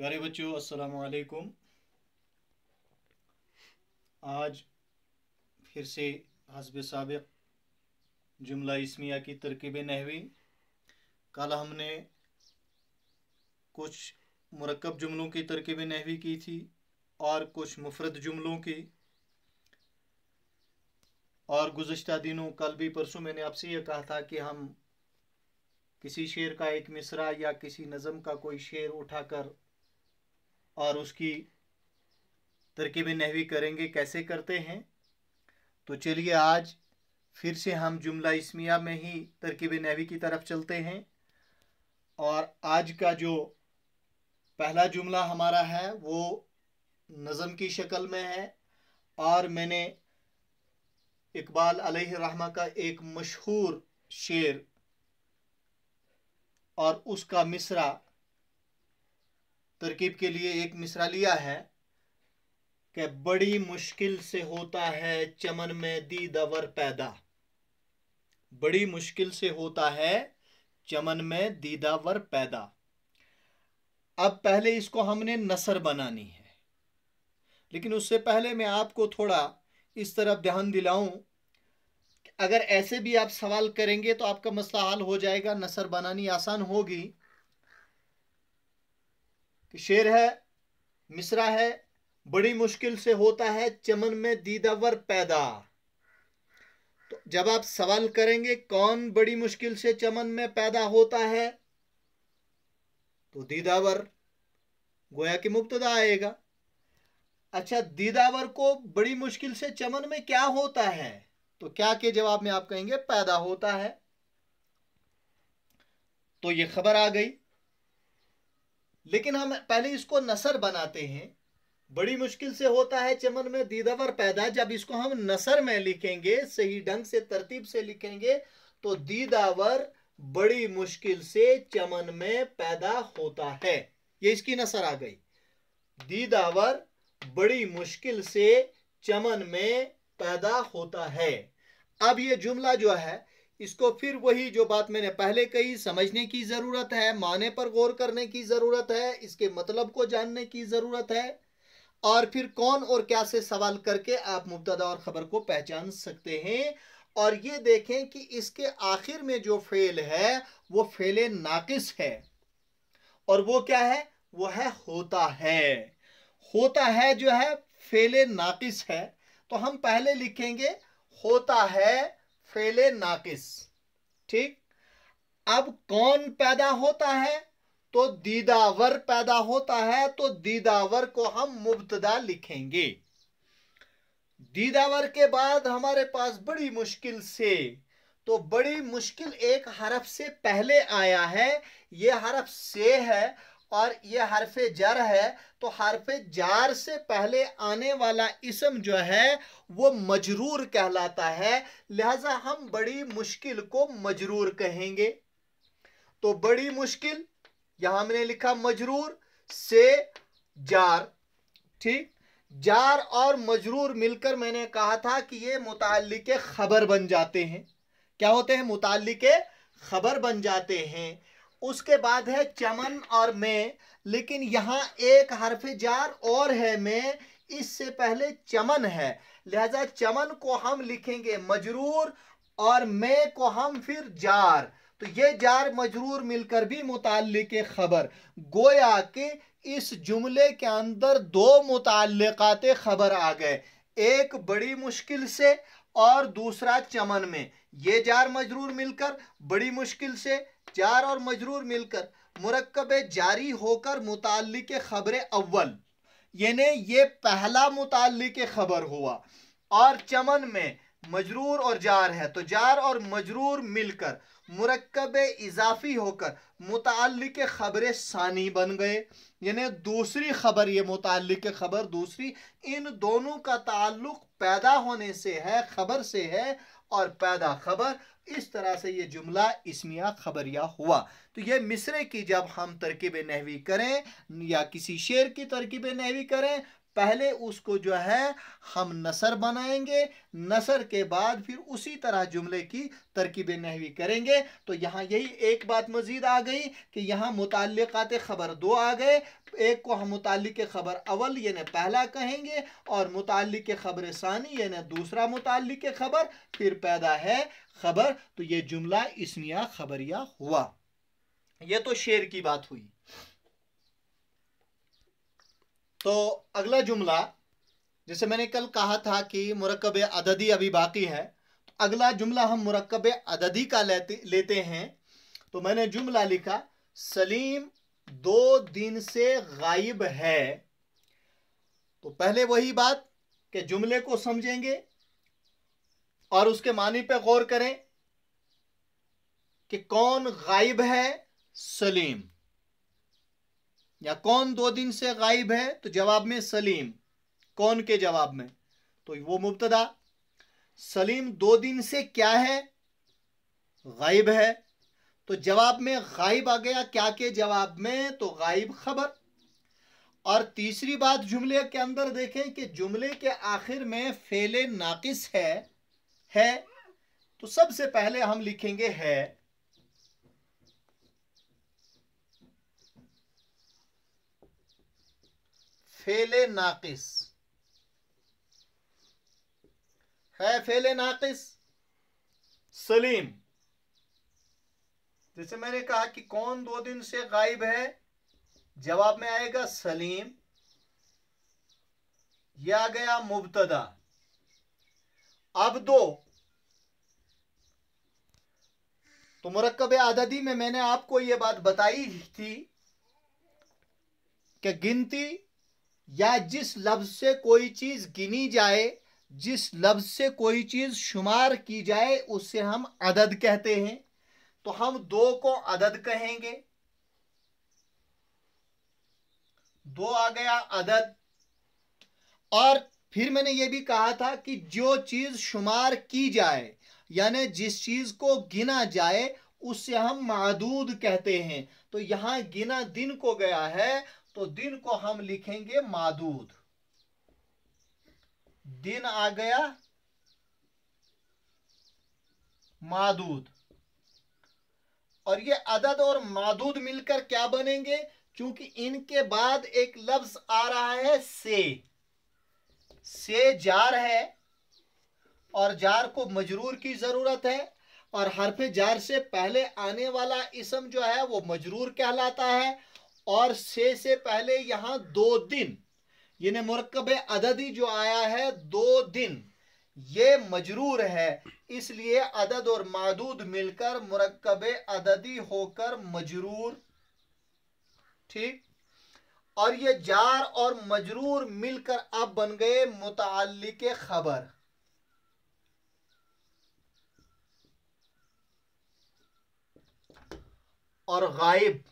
प्यारे बच्चों, अस्सलाम वालेकुम। आज फिर से हस्ब साबिक़ जुमला इस्मिया की तरकीब नहवी। कल हमने कुछ मुरक्कब जुमलों की तरकीब नहवी की थी और कुछ मुफरद जुमलों की। और गुज़श्ता दिनों, कल भी परसों, मैंने आपसे यह कहा था कि हम किसी शेर का एक मिसरा या किसी नज़म का कोई शेर उठाकर और उसकी तरकीब नहवी करेंगे। कैसे करते हैं, तो चलिए आज फिर से हम जुमला इस्मिया में ही तरकीब नहवी की तरफ चलते हैं। और आज का जो पहला जुमला हमारा है वो नज़म की शक्ल में है। और मैंने इकबाल अलैहि रहमा का एक मशहूर शेर और उसका मिसरा तरकीब के लिए एक मिसरा लिया है कि बड़ी मुश्किल से होता है चमन में दीदावर पैदा। बड़ी मुश्किल से होता है चमन में दीदावर पैदा। अब पहले इसको हमने नसर बनानी है, लेकिन उससे पहले मैं आपको थोड़ा इस तरफ ध्यान दिलाऊं कि अगर ऐसे भी आप सवाल करेंगे तो आपका मसला हल हो जाएगा, नसर बनानी आसान होगी। कि शेर है, मिसरा है, बड़ी मुश्किल से होता है चमन में दीदावर पैदा। तो जब आप सवाल करेंगे कौन बड़ी मुश्किल से चमन में पैदा होता है, तो दीदावर गोया कि मुब्तदा आएगा। अच्छा, दीदावर को बड़ी मुश्किल से चमन में क्या होता है, तो क्या के जवाब में आप कहेंगे पैदा होता है। तो ये खबर आ गई, लेकिन हम पहले इसको नसर बनाते हैं। बड़ी मुश्किल से होता है चमन में दीदावर पैदा, जब इसको हम नसर में लिखेंगे, सही ढंग से तरतीब से लिखेंगे, तो दीदावर बड़ी मुश्किल से चमन में पैदा होता है। ये इसकी नसर आ गई, दीदावर बड़ी मुश्किल से चमन में पैदा होता है। अब ये जुमला जो है, इसको फिर वही जो बात मैंने पहले कही, समझने की जरूरत है, माने पर गौर करने की जरूरत है, इसके मतलब को जानने की जरूरत है, और फिर कौन और क्या से सवाल करके आप मुब्तदा और खबर को पहचान सकते हैं। और ये देखें कि इसके आखिर में जो फेल है वो फेले नाकिस है, और वो क्या है, वो है होता है। होता है जो है फेले नाकिस है, तो हम पहले लिखेंगे होता है फेले नाकिस। ठीक, अब कौन पैदा होता है, तो दीदावर पैदा होता है, तो दीदावर को हम मुब्तदा लिखेंगे। दीदावर के बाद हमारे पास बड़ी मुश्किल से, तो बड़ी मुश्किल एक हरफ से पहले आया है, यह हरफ से है और यह हरफे जर है, तो हरफे जार से पहले आने वाला इसम जो है वो मजरूर कहलाता है, लिहाजा हम बड़ी मुश्किल को मजरूर कहेंगे। तो बड़ी मुश्किल, यहां हमने लिखा मजरूर से जार। ठीक, जार और मजरूर मिलकर मैंने कहा था कि ये मुताल्लिके खबर बन जाते हैं। क्या होते हैं, मुताल्लिके खबर बन जाते हैं। उसके बाद है चमन और में, लेकिन यहां एक हरफ जार और है में, इससे पहले चमन है, लिहाजा चमन को हम लिखेंगे मजरूर और में को हम फिर जार। तो ये जार मजरूर मिलकर भी मुताल्लिके खबर, गोया कि इस जुमले के अंदर दो मुताल्लिकात खबर आ गए, एक बड़ी मुश्किल से और दूसरा चमन में। ये जार मजरूर मिलकर बड़ी मुश्किल से, जार और मजरूर मिलकर मुरक्कब जारी होकर मुताल्लिक खबर अव्वल, यानी ये पहला मुताल्लिक खबर हुआ। और चमन में मजरूर और जार है, तो जार और मजरूर मिलकर मुरक्कब इजाफी होकर मुताल्लिक खबर सानी बन गए, यानी दूसरी खबर, ये मुताल्लिक खबर दूसरी। इन दोनों का ताल्लुक पैदा होने से है, खबर से है, और पैदा खबर, इस तरह से ये जुमला इस्मिया खबरिया हुआ। तो ये मिसरे की जब हम तरकीब नहवी करें या किसी शेर की तरकीब नहवी करें, पहले उसको जो है हम नसर बनाएंगे, नसर के बाद फिर उसी तरह जुमले की तरकीब नहवी करेंगे। तो यहाँ यही एक बात मजीद आ गई कि यहाँ मुताल्लिकात खबर दो आ गए। एक को हम मुताल्लिक खबर अवल यानी पहला कहेंगे और मुताल्लिक खबर सानी यानी दूसरा मुताल्लिक खबर, फिर पैदा है खबर। तो ये जुमला इस्मिया खबरिया हुआ। ये तो शेर की बात हुई। तो अगला जुमला, जैसे मैंने कल कहा था कि मुरक्कब अददी अभी बाकी है, तो अगला जुमला हम मुरक्कब अददी का लेते हैं। तो मैंने जुमला लिखा सलीम 2 दिन से गायब है। तो पहले वही बात कि जुमले को समझेंगे और उसके मानी पे गौर करें कि कौन गायब है, सलीम, या कौन 2 दिन से गायब है। तो जवाब में सलीम, कौन के जवाब में, तो वो मुब्तदा। सलीम 2 दिन से क्या है, गायब है। तो जवाब में गायब आ गया, क्या के जवाब में, तो गायब खबर। और तीसरी बात जुमले के अंदर देखें कि जुमले के आखिर में फेले नाकिस है। तो सबसे पहले हम लिखेंगे है। फेले नाकिस है, फेले नाकिस सलीम। जैसे मैंने कहा कि कौन 2 दिन से गायब है, जवाब में आएगा सलीम, यह आ गया मुब्तदा। अब दो, तो मुरक्कब अददी में मैंने आपको यह बात बताई थी कि गिनती या जिस लफ्ज से कोई चीज गिनी जाए, जिस लफ्ज से कोई चीज शुमार की जाए, उससे हम अदद कहते हैं। तो हम 2 को अदद कहेंगे। 2 आ गया अदद। और फिर मैंने यह भी कहा था कि जो चीज शुमार की जाए यानी जिस चीज को गिना जाए, उससे हम मादूद कहते हैं। तो यहां गिना दिन को गया है, तो दिन को हम लिखेंगे मादूद। दिन आ गया मादूद। और ये अदद और मादूद मिलकर क्या बनेंगे, क्योंकि इनके बाद एक लफ्ज आ रहा है से जार है और जार को मजरूर की जरूरत है। और हरफ जार से पहले आने वाला इसम जो है वो मजरूर कहलाता है। और से पहले यहां 2 दिन यानी मुरक्कब अददी जो आया है 2 दिन, ये मजरूर है। इसलिए अदद और मादूद मिलकर मुरक्कब अददी होकर मजरूर। ठीक। और ये जार और मजरूर मिलकर अब बन गए मुताल्लिक खबर। और गायब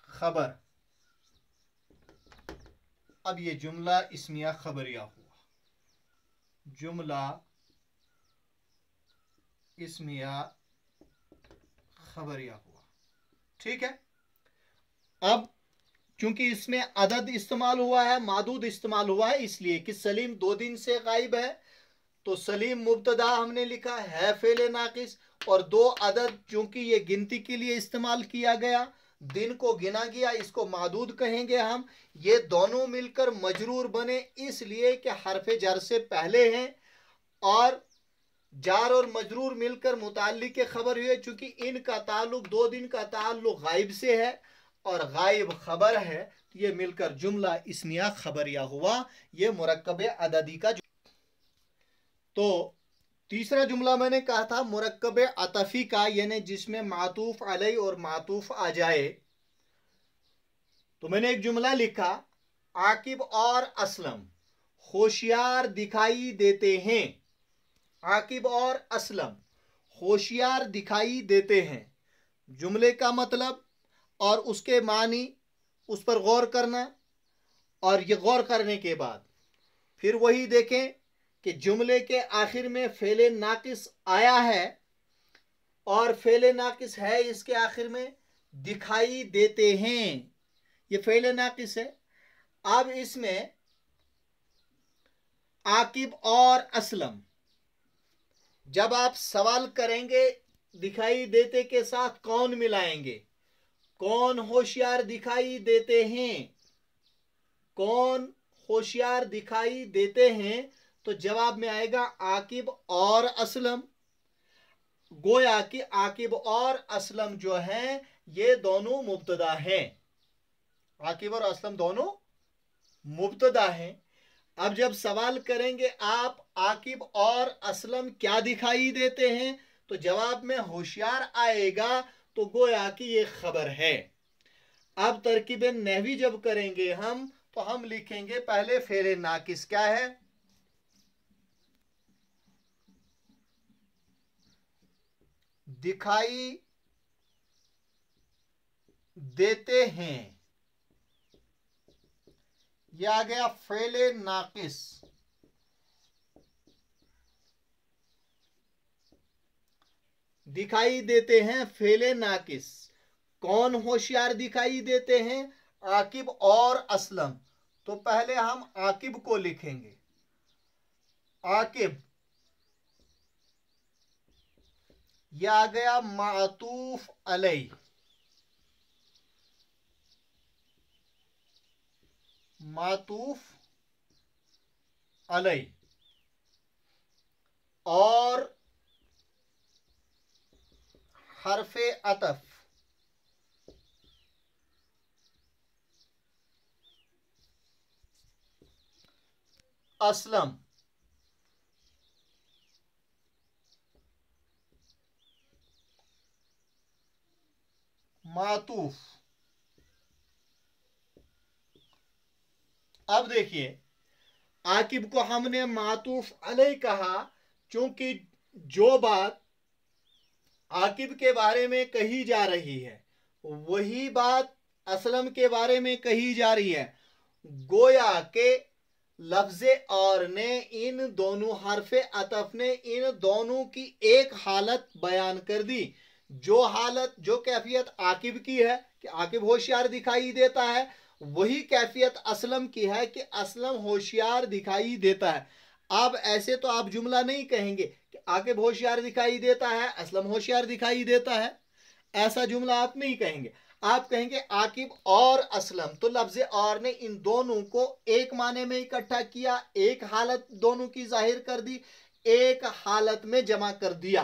खबर। अब ये जुमला इस्मिया खबरिया हुआ। जुमला इस्मिया खबरिया हुआ। ठीक है। अब क्योंकि इसमें अदद इस्तेमाल हुआ है, मादूद इस्तेमाल हुआ है, इसलिए कि सलीम 2 दिन से गायब है, तो सलीम मुब्तदा हमने लिखा है फेले नाकिस। और 2 अदद चूंकि ये गिनती के लिए इस्तेमाल किया गया, दिन को गिना गया, इसको मादूद कहेंगे हम। ये दोनों मिलकर मजरूर बने इसलिए कि हरफ जर से पहले हैं। और जार और मजरूर मिलकर मुताल्लिक के खबर हुए, चूंकि इनका ताल्लुक 2 दिन का ताल्लुक गायब से है और गायब खबर है, तो ये मिलकर जुमला इस्मिया खबरिया हुआ। ये मुरक्कब अददी का। तो तीसरा जुमला मैंने कहा था मुरक्कब अतफी का, यानी जिसमें मातूफ अलई और मातूफ आ जाए। तो मैंने एक जुमला लिखा आकिब और असलम होशियार दिखाई देते हैं। आकिब और असलम होशियार दिखाई देते हैं। जुमले का मतलब और उसके मानी, उस पर गौर करना। और ये गौर करने के बाद फिर वही देखें कि जुमले के आखिर में फेले नाकिस आया है और फेले नाकिस है इसके आखिर में, दिखाई देते हैं, ये फ़ेल नाकिस है। अब इसमें आकिब और असलम, जब आप सवाल करेंगे दिखाई देते के साथ कौन मिलाएंगे, कौन होशियार दिखाई देते हैं, कौन होशियार दिखाई देते हैं, तो जवाब में आएगा आकिब और असलम। गोया कि आकिब और असलम जो हैं ये दोनों मुब्तदा हैं, आकिब और असलम दोनों मुब्तदा हैं। अब जब सवाल करेंगे आप आकिब और असलम क्या दिखाई देते हैं, तो जवाब में होशियार आएगा, तो गोया कि ये खबर है। अब तरकीब नहवी जब करेंगे हम, तो हम लिखेंगे पहले फेरे नाकिस क्या है, दिखाई देते हैं, यह आ गया फेले नाकिस। दिखाई देते हैं फेले नाकिस, कौन होशियार दिखाई देते हैं, आकिब और असलम। तो पहले हम आकिब को लिखेंगे, आकिब, यह आ गया मातूफ अलई, मातूफ अलई, और हरफे अतफ, असलम, मातूफ। अब देखिए आकिब को हमने मातूफ अलई कहा, क्योंकि जो बात आकिब के बारे में कही जा रही है वही बात असलम के बारे में कही जा रही है। गोया के लफ्ज़े और ने इन दोनों हरफे अतफ ने इन दोनों की एक हालत बयान कर दी, जो हालत जो कैफियत आकिब की है कि आकिब होशियार दिखाई देता है, वही कैफियत असलम की है कि असलम होशियार दिखाई देता है। अब ऐसे तो आप जुमला नहीं कहेंगे कि आकिब होशियार दिखाई देता है, असलम होशियार दिखाई देता है, ऐसा जुमला आप नहीं कहेंगे। आप कहेंगे आकिब और असलम, तो लफ्ज़े और ने इन दोनों को एक माने में इकट्ठा किया, एक हालत दोनों की जाहिर कर दी, एक हालत में जमा कर दिया।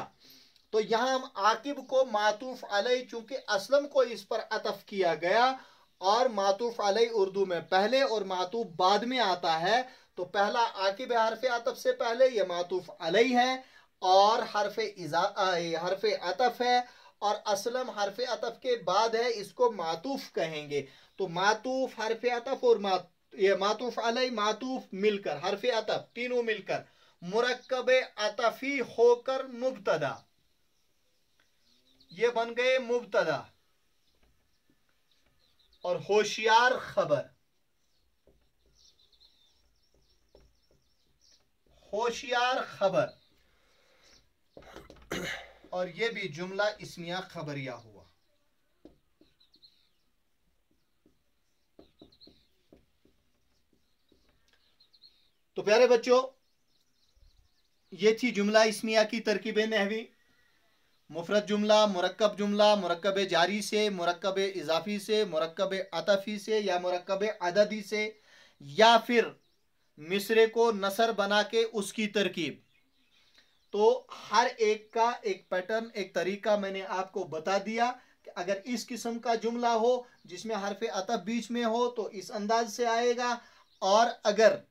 तो यहां हम आकिब को मातूफ अलई, चूंकि असलम को इस पर अतफ किया गया और मातूफ अलई उर्दू में पहले और मातूफ बाद में आता है, तो पहला आकिब हरफे अतफ से पहले यह मातूफ अलई है और हरफे अतफ है, और असलम हरफे अतफ के बाद है, इसको मातूफ कहेंगे। तो मातूफ हरफे अतफ और ये मातूफ अलई मातूफ मिलकर हरफे अतफ तीनों मिलकर मुरक्कब अतफी होकर मुब्तदा, ये बन गए मुब्तदा और होशियार खबर, होशियार खबर, और ये भी जुमला इस्मिया खबरिया हुआ। तो प्यारे बच्चों, ये थी जुमला इस्मिया की तरकीब नहवी। मुफरद जुमला, मुरक्कब जुमला, मुरक्कब जारी से, मुरक्कब इजाफी से, मुरक्कब अतफी से या मुरक्कब अददी से, या फिर मिसरे को नसर बना के उसकी तरकीब। तो हर एक का एक पैटर्न, एक तरीका मैंने आपको बता दिया कि अगर इस किस्म का जुमला हो जिसमें हरफ अतफ बीच में हो तो इस अंदाज से आएगा, और अगर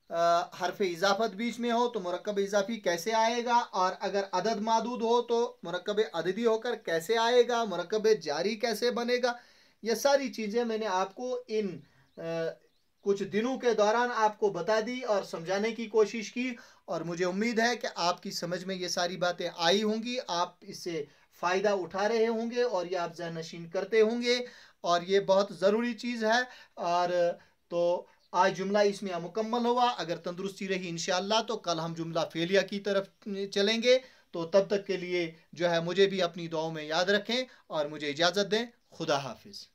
हरफ इजाफत बीच में हो तो मुरक्कब इजाफी कैसे आएगा, और अगर अदद मादूद हो तो मुरक्कब अददी होकर कैसे आएगा, मुरक्कब जारी कैसे बनेगा, ये सारी चीज़ें मैंने आपको इन कुछ दिनों के दौरान आपको बता दी और समझाने की कोशिश की, और मुझे उम्मीद है कि आपकी समझ में ये सारी बातें आई होंगी, आप इससे फ़ायदा उठा रहे होंगे और ये आप ज़हनशीन करते होंगे, और ये बहुत ज़रूरी चीज़ है। और तो आज जुमला इसमें मुकम्मल हुआ। अगर तंदुरुस्ती रही इंशाअल्लाह तो कल हम जुमला फेलिया की तरफ चलेंगे। तो तब तक के लिए जो है मुझे भी अपनी दुआओं में याद रखें और मुझे इजाज़त दें। खुदा हाफिज।